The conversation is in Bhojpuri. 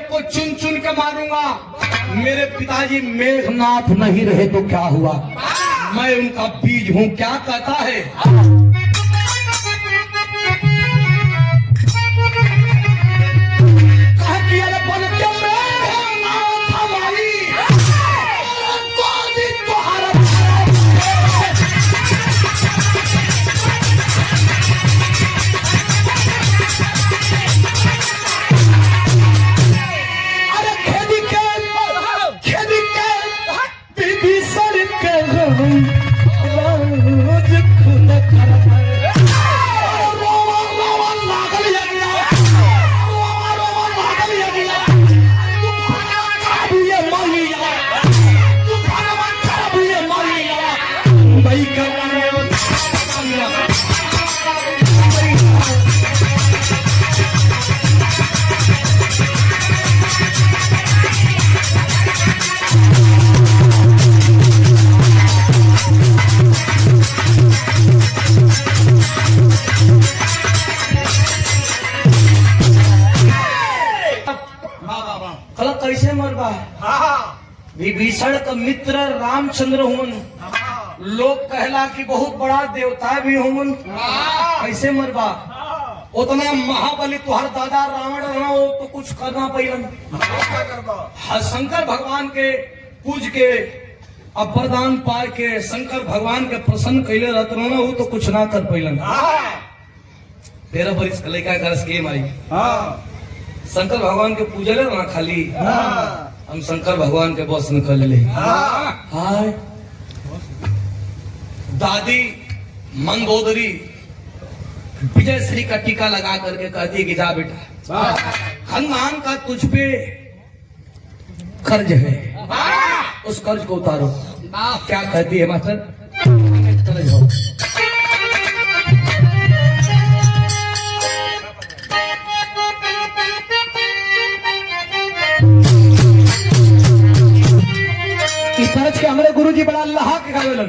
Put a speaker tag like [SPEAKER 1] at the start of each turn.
[SPEAKER 1] को चुन चुन के मारूंगा। मेरे पिताजी मेघनाथ नहीं रहे तो क्या हुआ, मैं उनका बीज हूं। क्या कहता है? कैसे मरबा? विभीषण का मित्र रामचंद्र हुन, लोग कहला कि बहुत बड़ा देवता भी हुन। कैसे मरबा? उतना महाबली तुहार दादा रावण रहना हो तो कुछ करना पैलन। शंकर भगवान के पूज के अब वरदान पाए के शंकर भगवान के प्रसन्न कैले रहते रहना हो तो कुछ ना कर पैलन। 13 बरिस लड़का घर स्कीम आई। शंकर भगवान के पूजले ना खाली हम शंकर भगवान के बस निकल ले। हाय दादी मंदोदरी विजय श्री का टीका लगा करके कहती कि जा बेटा, खानदान का तुझ पे कर्ज है, उस कर्ज को उतारो। क्या कहती है मास्टर? कर्ज हो। कर्ज के हमारे गुरुजी बड़ा अल्लाह के काबिल।